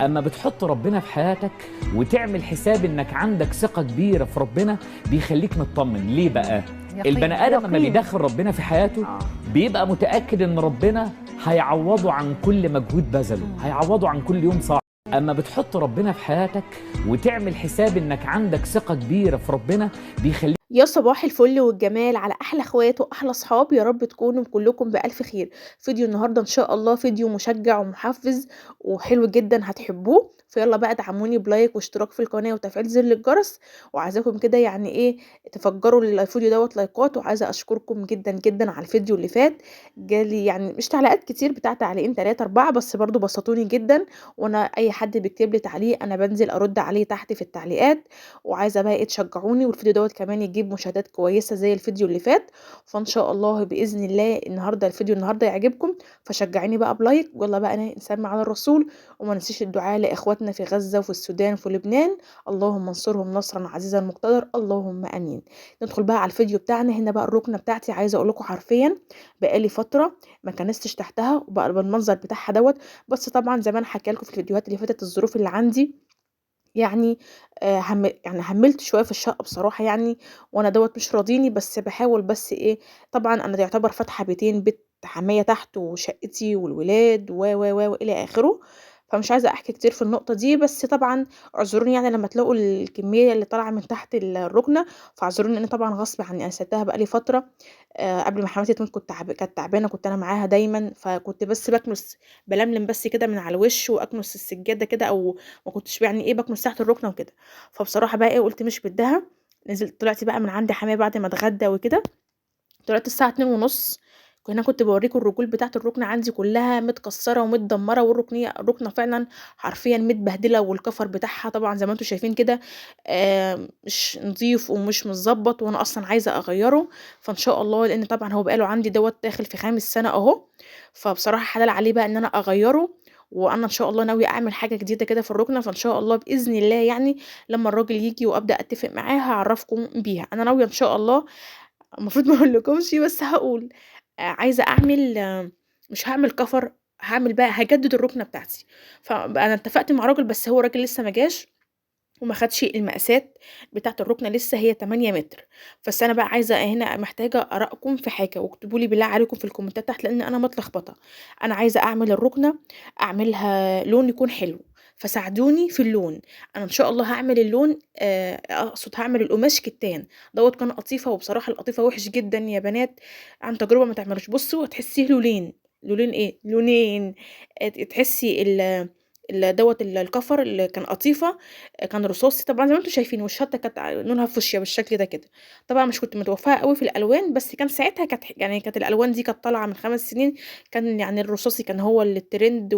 اما بتحط ربنا في حياتك وتعمل حساب انك عندك ثقة كبيرة في ربنا، بيخليك مطمن. ليه بقى؟ البني ادم لما يقين. بيدخل ربنا في حياته اه بيبقى متأكد ان ربنا هيعوضه عن كل مجهود بذله، هيعوضه عن كل يوم صعب. اما بتحط ربنا في حياتك وتعمل حساب انك عندك ثقة كبيرة في ربنا، بيخليك يا صباح الفل والجمال على احلى اخوات واحلى صحاب، يا رب تكونوا كلكم بالف خير. فيديو النهارده ان شاء الله فيديو مشجع ومحفز وحلو جدا هتحبوه، فيلا بقى ادعموني بلايك واشتراك في القناه وتفعيل زر الجرس. وعايزاكم كده يعني ايه تفجروا الفيديو دوت لايكات. وعايزه اشكركم جدا جدا على الفيديو اللي فات، جالي يعني مش تعليقات كتير، بتاع تعليقين 3 4 بس برضو بسطوني جدا. وانا اي حد بيكتب لي تعليق انا بنزل ارد عليه تحت في التعليقات. وعايزه بقى ايه تشجعوني والفيديو دوت كمان يجيب مشاهدات كويسه زي الفيديو اللي فات. فان شاء الله باذن الله النهارده الفيديو النهارده يعجبكم، فشجعيني بقى بلايك. يلا بقى نسمع على الرسول، وما ننسيش الدعاء لاخواتنا في غزه وفي السودان وفي لبنان. اللهم انصرهم نصرا عزيزا مقتدر، اللهم امين. ندخل بقى على الفيديو بتاعنا. هنا بقى الركنه بتاعتي، عايزه اقول لكم حرفيا بقالي فتره ما كنستش تحتها وبقى بالمنظر بتاعها دوت. بس طبعا زي ما انا حكيت لكم في الفيديوهات اللي فاتت الظروف اللي عندي، يعني يعني هَمِّلت شوية في الشقة بصراحة يعني. وأنا دوّة مش راضيني، بس باحاول بس إيه، طبعًا أنا يعتبر فاتحة بيتين، بيت حماية تحت وشقتي والولاد وإلى آخره. فمش عايزة أحكي كتير في النقطة دي، بس طبعًا اعذروني يعني لمّا تلاقوا الكمية اللي طالعة من تحت الرُكنة. فاعذروني لإن طبعًا غصب عني، أنا سِبتها بقى لي فترة. قبل ما حماتي تموت كانت تعبانة، كنت أنا معاها دايمًا، فكنت بس بالملم بس كده من على الوش وأكنس السجادة كده، أو ما كنتش يعني إيه باكنس تحت الرُكنة وكده. فبصراحة بقى إيه قُلت مش بدّها، طلعت بقى من عند حمايا بعد ما اتغدى وكده. طلعت الساعة 14:30. هنا كنت باوريكم الرجول بتاعة الرُكنة عندي كلّها متكسّرة ومتدمّرة، الرُكنة فعلًا حرفيًا متبهدلة، والكفر بتاعها طبعًا زي ما أنتم شايفين كده مش نضيف ومش متضبّط، وأنا أصلًا عايزة أغيّره. فإن شاء الله لإن طبعًا هو بقى له عندي دوّة داخل في خامس سَنة أهو. فبصراحة حلال عليه بقى إن أنا أغيّره. وأنا إن شاء الله ناوية أعمل حاجة جديدة كده في الرُكنة، فإن شاء الله بإذن الله يعني لمّا الراجل ييجي وأبدأ أتّفق معاه هاعرّفكم بيها. أنا ناوية إن شاء الله، المفروض ما أقولكمش بس هاقول، عايزة أعمل مش هاعمل cover، هاعمل بقى هاجدد الرُكنة بتاعتي. فأنا اتفقت مع راجل بس هو الراجل لسه ما جاش وما خدش المقاسات بتاعة الرُكنة لسه، هي 8 متر. بس أنا بقى عايزة هنا محتاجة آرائكم في حاجة، واكتبوا لي بالله عليكم في الكومنتات تحت لإن أنا متلخبطة. أنا عايزة أعمل الرُكنة، أعملها لون يكون حلو، فساعدوني في اللون. أنا إن شاء الله هاعمل اللون أقصد هاعمل القماش كتان. دوّة كان قطيفة، وبصراحة القطيفة وِحِش جدًا يا بنات، عن تجربة ما تعملوش. بُصّوا هتحسيه لونين، لونين إيه، لونين. تحسي دوّة الكفر اللي كان قطيفة كان رصاصي طبعًا زي ما أنتم شايفين، والشطة كانت لونها فوشيا بالشكل ده كده. طبعًا مش كنت متوفقة أوي في الألوان، بس كان ساعتها يعني كانت الألوان دي كانت طالعة من 5 سنين، كان يعني الرصاصي كان هو الtrend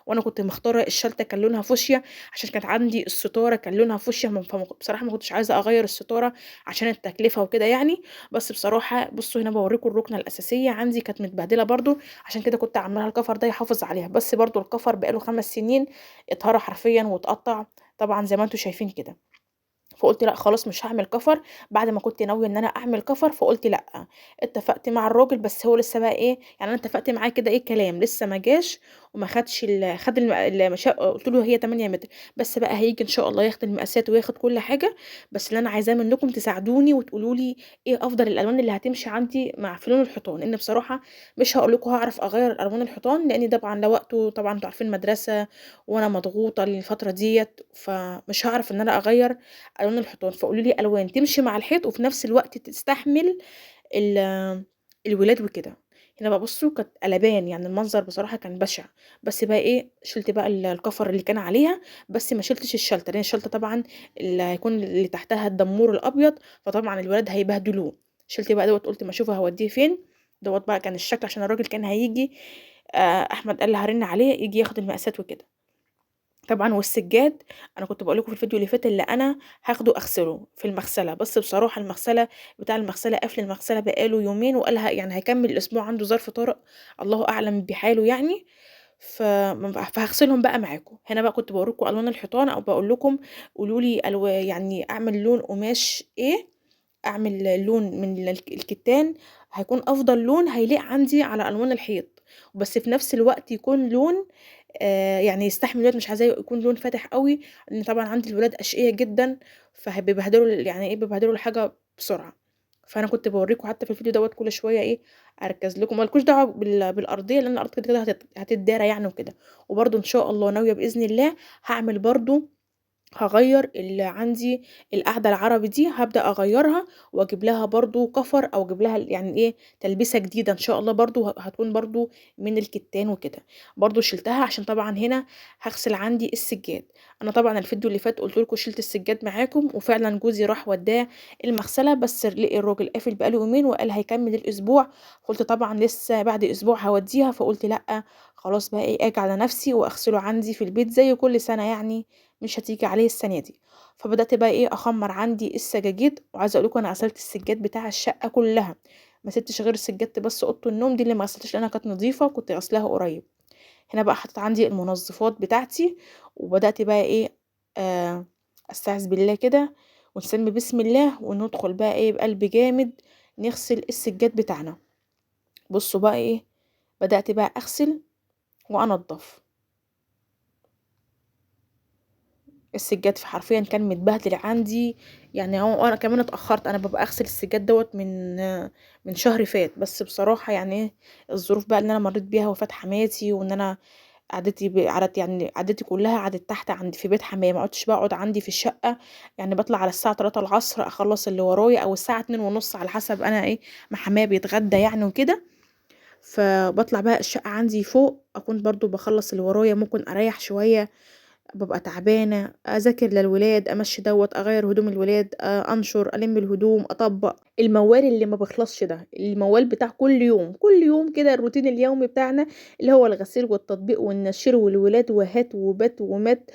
وأنا كنت مختارة الشلتة كان لونها فوشيا، عشان كانت عندي الستارة كان لونها فوشيا. بصراحة ما كنتش عايزة أغيّر الستارة عشان التكلفة وكده يعني. بس بصراحة بُصّوا هنا باوريكم الركنة الأساسية عندي كانت متبهدلة برضه، عشان كده كنت عاملة لها الكفر ده يحافظ عليها. بس برضه الكفر بقى له 5 سنين اتهرى حرفيًا واتقطّع، طبعًا زي ما أنتم شايفين كده. فقُلت لأ خلاص مش هاعمل cover، بعد ما كنت ناوية إن أنا أعمل cover فقُلت لأ. اتفقت مع الراجل بس هو لسه بقى إيه، يعني أنا اتفقت معاه كده إيه كلام، لسه ما جاش وما خدش خد قُلت له هي 8 متر، بس بقى هييجي إن شاء الله ياخد المقاسات وياخد كل حاجة. بس اللي أنا عايزاه منكم تساعدوني وتقولوا لي إيه أفضل الألوان اللي هتمشي عندي في لون الحيطان، لإن بصراحة مش هاقول لكم هاعرف أغيّر ألوان الحيطان، لإن طبعًا ده وقته، طبعًا أنتم عارفين مدرسة وأنا مضغوطة الفترة ديّة، فمش هاعرف إن أنا أغيّر ألوان الحيطان. فقولوا لي ألوان تمشي مع الحيط وفي نفس الوقت تستحمل ال الولاد وكده. هنا بقى بُصّوا كانت قلبان، يعني المنظر بصراحة كان بشع. بس بقى إيه، شِلت بقى الكفر اللي كان عليها، بس ما شِلتش الشلتة، لإن الشلتة طبعًا اللي هيكون اللي تحتها الدمور الأبيض، فطبعًا الولاد هيبهدلوه. شِلت بقى دوّة قُلت أمّا أشوفه هاوديه فين. دوّة بقى كان الشكل عشان الراجل كان هييجي، أحمد قال لي هارِنّ عليه ييجي ياخد المقاسات وكده. طبعًا والسجاد أنا كنت باقول لكم في الفيديو اللي فات اللي أنا هاخده أغسله في المغسلة، بس بصراحة بتاع المغسلة قافل المغسلة بقى له يومين وقال يعني هيكمّل الأسبوع عنده ظرف طارئ، الله أعلم بحاله يعني. فهاغسلهم بقى معاكم. هنا بقى كنت باوريكم ألوان الحيطان، أو باقول لكم قولوا لي يعني أعمل لون قماش إيه، أعمل لون من الكتان هيكون أفضل لون هيليق عندي على ألوان الحيط، بس في نفس الوقت يكون لون يعني يستحمل الولاد، مش عايزاه يكون لون فاتح أوي، لإن طبعًا عندي الولاد أشقيا جدًا، بيبهدلوا يعني إيه، بيبهدلوا الحاجة بسرعة. فأنا كنت باورّيكم حتى في الفيديو دوّة كل شوية إيه، أركّز لكم، ما لكوش دعوة بالأرضية، لإن الأرض كده، كده هتتدارى يعني وكده. وبرضه إن شاء الله ناوية بإذن الله هاعمل برضه، هاغيّر عندي القعدة العربي دي، هابدأ أغيّرها وأجيب لها برضه cover، أو أجيب لها يعني إيه، تلبيسة جديدة إن شاء الله برضه، هتكون برضه من الكتان وكده. برضه شِلتها عشان طبعًا هنا هاغسل عندي السجاد. أنا طبعًا الفيديو اللي فات قُلت لكم شِلت السجاد معاكم، وفعلًا جوزي راح ودّاه المغسلة، بس لقي الراجل قافل بقى له يومين وقال هيكمّل الأسبوع. قُلت طبعًا لسه بعد أسبوع هاودّيها، فقُلت لأ، خلاص بقى إيه، آجي على نَفْسي وأغسله عندي في البيت زي كل سَنة يعني، مش هتيجي عليه السنة دي. فبدأت بقى إيه، أخمّر عندي السجاجيد، وعايزة أقول لكم أنا غسلت السجاد بتاع الشقة كلّها، ما سِبتش غير سجادة بس أوضة النوم دي اللي ما غسلتهاش لإنها كانت نضيفة وكنت غاسلاها قريب. هنا بقى حطيت عندي المنظفات بتاعتي، وبدأت بقى إيه، آآ أستعيذ بالله كده ونسمي بسم الله، وندخل بقى إيه بقلب جامد نغسل السجاد بتاعنا. بُصّوا بقى إيه، بدأت بقى أغسل وأنضّف. السجاد حرفيًا كان متبهدل عندي، يعني هو وأنا كمان اتأخرت، أنا بابقى أغسل السجاد دوّة من شهر فات، بس بصراحة يعني إيه، الظروف بقى اللي أنا مرّيت بيها، وفاة حماتي، وإن أنا يعني قعدتي كلّها قعدت تحت في بيت حمايا، ما عُدتش باقعد عندي في الشقة، يعني باطلع على الساعة 15:00 أخلّص اللي ورايا، أو الساعة 14:30 على حسب أنا إيه، ما حمايا بيتغدى يعني وكده. فباطلع بقى الشقة عندي فوق، أكون برضه باخلّص اللي ورايا، ممكن أريّح شوية، بابقى تعبانة، أذاكر للولاد، أمشّي دوّة، أغيّر هدوم الولاد، أنشر، ألِم الهدوم، أطبّق. الموال اللي ما بيخلصش ده، الموال بتاع كل يوم، كل يوم كده الروتين اليومي بتاعنا، اللي هو الغسيل والتطبيق والنشير والولاد وهات وبات ومات،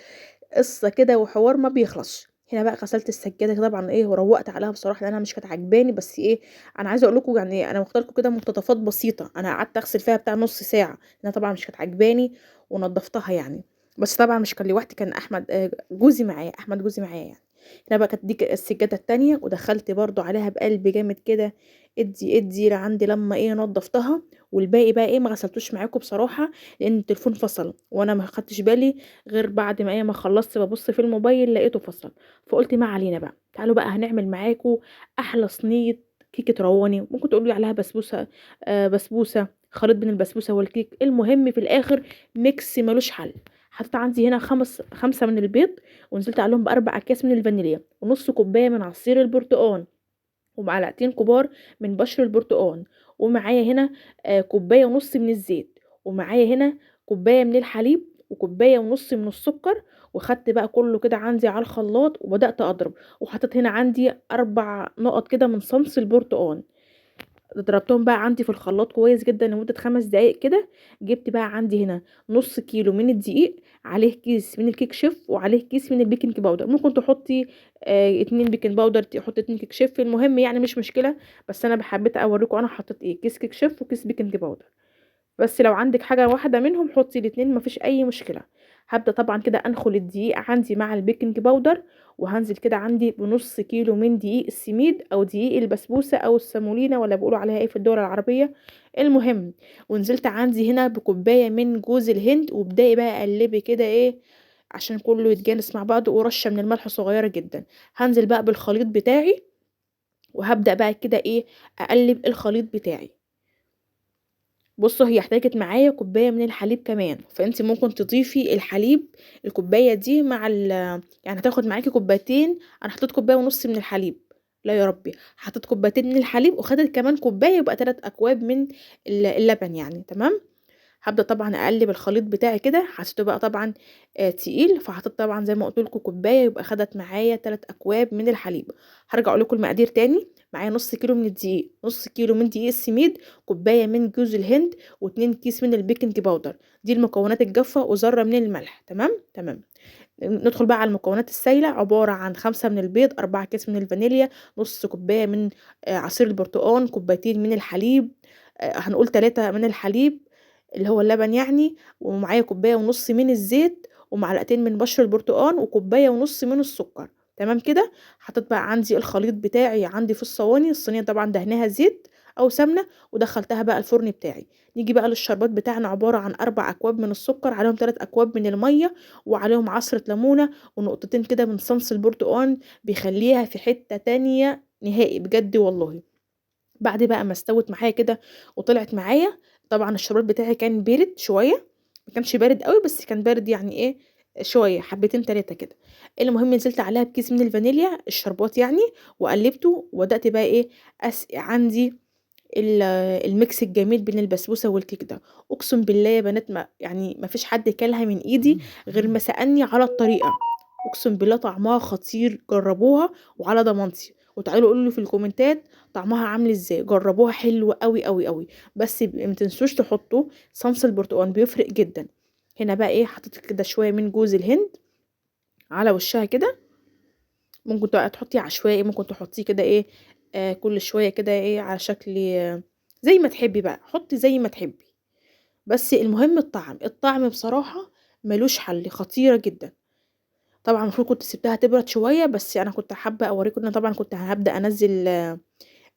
قصة كده وحوار ما بيخلصش. هنا بقى غسلت السجادة طبعًا إيه، وروّقت عليها بصراحة لأنها مش كانت عاجباني، بس إيه، أنا عايزة أقول لكم يعني أنا واخدة لكم كده مقتطفات بسيطة، أنا قعدت أغسل فيها بتاع نُص ساعة، لأنها طبعًا مش كانت عاجباني ونضّفتها يعني. بس طبعًا مش كان لوحدي، كان أحمد جوزي معايا، أحمد جوزي معايا يعني. هنا بقى كانت دي السجادة التانية، ودخّلت برضه عليها بقلب جامد كده، ادّي لعند لمّا إيه نضّفتها، والباقي بقى إيه ما غسلتوش معاكم بصراحة، لإن التليفون فصل، وأنا ما خدتش بالي غير بعد ما إيه ما خلّصت بابُص في الموبايل لقيته فصل. فقُلت ما علينا بقى، تعالوا بقى هنعمل معاكم أحلى صينية كيكة رواني، ممكن تقولوا لي عليها بسبوسة، بسبوسة، خليط بين البسبوسة والكيك، المهم في الآخر ميكس ما لوش حل. حطيت عندي هنا 5 من البيض، ونزلت عليهم ب4 أكياس من الفانيليا، ونُص كوباية من عصير البرتقان، ومعلقتين كبار من بشر البرتقان، ومعايا هنا كوباية ونُص من الزيت، ومعايا هنا كوباية من الحليب، وكوباية ونُص من السكر. وخدت بقى كلّه كده عندي على الخلاط وبدأت أضرب، وحطيت هنا عندي 4 نقط كده من صمص البرتقان. ضربتهم بقى عندي في الخلاط كويس جدًا لمدة 5 دقايق كده. جِبت بقى عندي هنا نُص كيلو من الدقيق، عليه كيس من الكيك شيف، وعليه كيس من البيكنج باودر، ممكن تحطي 2 بيكنج باودر، تحطي 2 كيك شيف، المهم يعني مش مشكلة، بس أنا حبيت أورّيكم أنا حطيت إيه، كيس كيك شيف وكيس بيكنج باودر. بس لو عندِك حاجة واحدة منهم حطي الاتنين، ما فيش أي مشكلة. هابدأ طبعًا كده أنخل الدقيق عندي مع البيكنج باودر، وهانزل كده عندي بنُص كيلو من دقيق السميد، أو دقيق البسبوسة، أو السمولينا، والّا بيقولوا عليها إيه في الدول العربية، المهم. ونزلت عندي هنا بكوباية من جوز الهند، وابدئي بقى قلّبي كده إيه، عشان كلّه يتجانس مع بعضه، ورشة من الملح صغيرة جدًا. هانزل بقى بالخليط بتاعي، وهابدأ بقى كده إيه، أقلّب الخليط بتاعي. بُصّوا، هي احتاجت معايا كوباية من الحليب كمان، فأنتِ ممكن تضيفي الحليب، الكوباية دي مع يعني هتاخد معاكِ كوبايتين. أنا حطيت كوباية ونُص من الحليب، لا يا ربي، حطيت كوبايتين من الحليب، وخدت كمان كوباية، يبقى 3 أكواب من اللبن يعني، تمام. هابدأ طبعًا أقلّب الخليط بتاعي كده، حسيته بقى طبعًا تقيل، فحطيت طبعًا زي ما قُلت لكم كوباية، يبقى خدت معايا 3 أكواب من الحليب. هارجع أقول لكم المقادير تاني، معايا نُص كيلو من الدقيق، نُص كيلو من دقيق السميد، كوباية من جوز الهند، و2 كيس من البيكنج باودر، دي المكونات الجافة، وذرة من الملح، تمام، تمام. ندخل بقى على المكونات السايلة، عبارة عن 5 من البيض، 4 كيس من الفانيليا، نُص كوباية من عصير البرتقان، كوبايتين من الحليب، هنقول 3 من الحليب اللي هو اللبن يعني، ومعايا كوباية ونُص من الزيت، ومعلقتين من بشر البرتقان، وكوباية ونُص من السكر، تمام كده. حطيت بقى عندي الخليط بتاعي عندي في الصواني، الصينية طبعًا دهناها زيت أو سمنة ودخلتها بقى الفرن بتاعي. نيجي بقى للشربات بتاعنا، عبارة عن 4 أكواب من السكر، عليهم 3 أكواب من المَيّة، وعليهم عصرة ليمونة ونقطتين كده من صنص البرتقان، بيخلّيها في حتة تانية نهائي بجد والله. بعد بقى ما استوت معايا كده وطلعت معايا، طبعًا الشربات بتاعي كان بارد شوية، ما كانش بارد أوي بس كان بارد يعني إيه، شوية حبتين 3 كده. المهم نزلت عليها بكيس من الفانيليا الشربات يعني، وقلّبته وبدأت بقى إيه، أسقي عندي الميكس الجميل بين البسبوسة والكيك ده. أقسم بالله يا بنات ما فيش حد كلها من إيدي غير ما سألني على الطريقة. أقسم بالله طعمها خطير، جربوها وعلى ضمانتي، وتعالوا قولوا لي في الكومنتات طعمها عامل إزاي. جربوها حلو أوي أوي أوي، بس ما تنسوش تحطوا صلصة البرتقال بيفرق جدًا. هنا بقى إيه، حطيت كده شوية من جوز الهند على وشها كده، ممكن بقى تحطي عشوائي، ممكن تحطيه كده إيه، كل شوية كده إيه على شكل زي ما تحبي بقى، حطي زي ما تحبي. بس المهم الطعم بصراحة ما لوش حل، خطيرة جدًا. طبعًا المفروض كنت سِبتها تبرد شوية، بس أنا كنت حابة أوريكم إن أنا طبعًا كنت هابدأ أنزّل،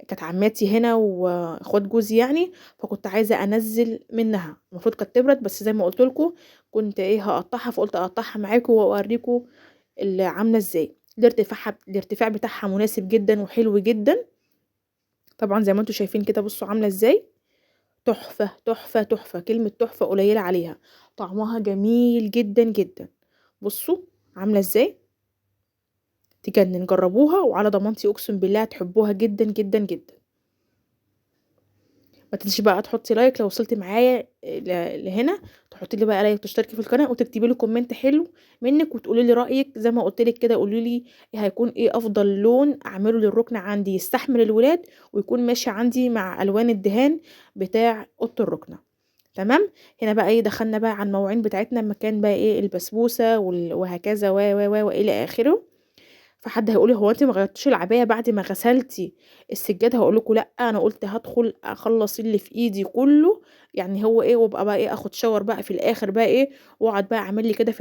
كانت عماتي هنا وأخوات جوزي يعني، فكنت عايزة أنزّل منها، المفروض كانت تبرد بس زي ما قُلت لكم كنت إيه هاقطّعها، فقُلت أقطّعها معاكم وأوريكم عاملة إزاي. الارتفاع بتاعها مناسب جدًا وحلو جدًا، طبعًا زي ما أنتم شايفين كده بُصّوا عاملة إزاي، تحفة، تحفة، تحفة، كلمة تحفة قليلة عليها، طعمها جميل جدًا، جدًا. بُصّوا عاملة إزاي، تجنن، جربوها وعلى ضمانتي أقسم بالله هتحبوها جدًا، جدًا، جدًا. ما تنسيش بقى تحطي لايك لو وصلتِ معايا لهنا، تحطي لي بقى لايك وتشتركي في القناة وتكتبي لي كومنت حلو منِّك وتقولي لي رأيِك زي ما قُلت لِك كده، قولي لي هيكون إيه أفضل لون أعمله للرُكن عندي يستحمل الولاد ويكون ماشي عندي مع ألوان الدهان بتاع أوضة الرُكنة. تمام. هنا بقى إيه، دخلنا بقى على المواعين بتاعتنا مكان بقى إيه البسبوسة وهكذا وإلى آخره. فحد هيقول لي: "هو أنتِ ما غيّرتيش العباية بعد ما غسلتِ السجاد؟" هاقول لكم: "لأ، أنا قُلت هادخل أخلّص اللي في إيدي كلّه." يعني هو إيه، وابقى بقى إيه آخد shower بقى في الآخر بقى إيه، واقعد بقى أعمل لي كده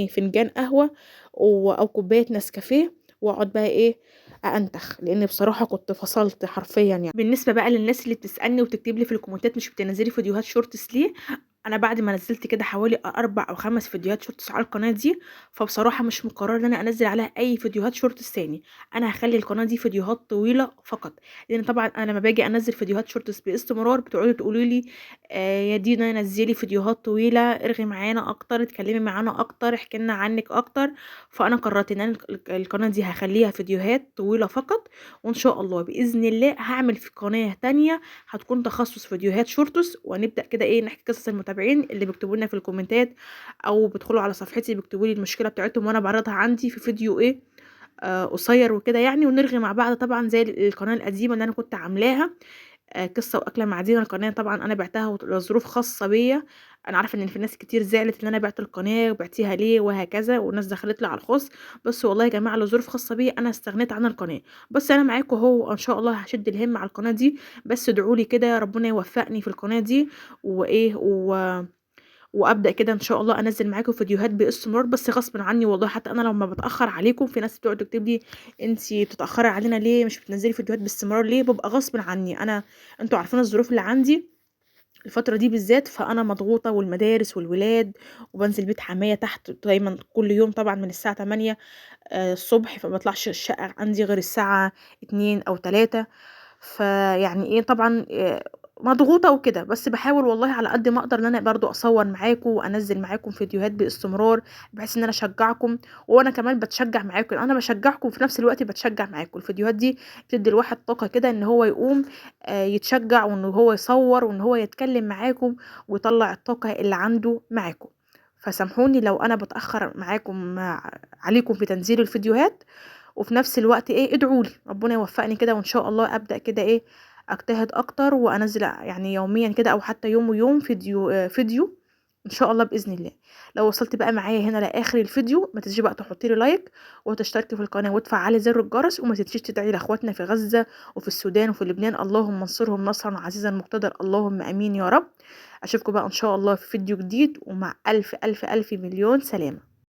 فنجان قهوة أو كوباية نسكافيه، واقعد بقى إيه أأنتخ، لإن بصراحة كنت فصلت حرفيًا يعني. بالنسبة بقى للناس اللي بتسألني وتكتب لي في الكومنتات مش بتنزّلي فيديوهات shorts ليه؟ أنا بعد ما نزّلت كده حوالي 4 أو 5 فيديوهات shorts على القناة دي، فبصراحة مش مقررة إن أنا أنزّل عليها أي فيديوهات shorts تاني. أنا هاخلّي القناة دي فيديوهات طويلة فقط، لإن طبعًا أنا لمّا باجي أنزّل فيديوهات shorts باستمرار بتقعدوا تقولوا لي يا دينا نزّلي فيديوهات طويلة، ارغي معانا أكتر، اتكلمي معانا أكتر، احكي لنا عنِّك أكتر. فأنا قررت إن أنا القناة دي هاخلّيها فيديوهات طويلة فقط، وإن شاء الله بإذن الله هاعمل في قناة تانية هتكون تخصُّص فيديوهات shorts، وهنبدأ كده إيه نحكي قصص المتابعين اللي بيكتبوا لنا في الكومنتات، أو بيدخلوا على صفحتي بيكتبوا لي المشكلة بتاعتهم وأنا باعرضها عندي في فيديو إيه قصير وكده يعني، ونرغي مع بعض طبعًا زي القناة القديمة اللي أنا كنت عاملاها، قصة وأكلة مع دينا. القناة طبعًا أنا بِعتها لظروف خاصة بيّا، أنا عارفة إن في ناس كتير زعلت إن أنا بِعت القناة وبِعتيها ليه وهكذا، وناس دخلت لي على الخاص، بس والله يا جماعة لظروف خاصة بيّا أنا استغنيت عن القناة. بس أنا معاكم أهو، وإن شاء الله هاشد الهِمّة على القناة دي، بس ادعوا لي كده ربنا يوفقني في القناة دي، وإيه وأبدأ كده إن شاء الله أنزّل معاكم فيديوهات باستمرار، بس غصبٍ عني والله. حتى أنا لمّا باتأخّر عليكم، في ناس بتقعد تكتب لي: "أنتِ بتتأخّري علينا ليه، مش بتنزّلي فيديوهات باستمرار ليه؟" بابقى غصبٍ عني، أنتم عارفين الظروف اللي عندي الفترة دي بالذات، فأنا مضغوطة والمدارس والولاد، وبانزل بيت حمايا تحت دايمًا كل يوم طبعًا من الساعة 08:00 الصبح، فما باطلعش الشقة عندي غير الساعة 14:00 أو 15:00. فيعني إيه طبعًا مضغوطة وكده، بس باحاول والله على قد ما أقدر إن أنا برضه أصوّر معاكم وأنزّل معاكم فيديوهات باستمرار، بحيث إن أنا أشجّعكم، وأنا كمان باتشجّع معاكم، أنا باشجّعكم وفي نفس الوقت باتشجّع معاكم. الفيديوهات دي بتدّي الواحد طاقة كده إن هو يقوم يتشجّع، وإن هو يصوّر، وإن هو يتكلّم معاكم ويطلّع الطاقة اللي عنده معاكم. فسامحوني لو أنا باتأخّر معاكم عليكم في تنزيل الفيديوهات، وفي نفس الوقت إيه ادعوا لي ربنا يوفقني كده، وإن شاء الله أبدأ كده إيه أجتهد أكتر وأنزّل يعني يوميًا كده أو حتى يوم ويوم فيديو إن شاء الله بإذن الله. لو وصلتِ بقى معايا هنا لآخر الفيديو ما تنسيش بقى تحطي لي لايك وتشتركي في القناة وتفعلي زر الجرس، وما تنسيش تدعي لأخواتنا في غزة وفي السودان وفي لبنان، اللهم انصرهم نصرًا عزيزًا مقتدر، اللهم آمين يا رب. أشوفكم بقى إن شاء الله في فيديو جديد، ومع ألف، ألف، ألف مليون سلامة.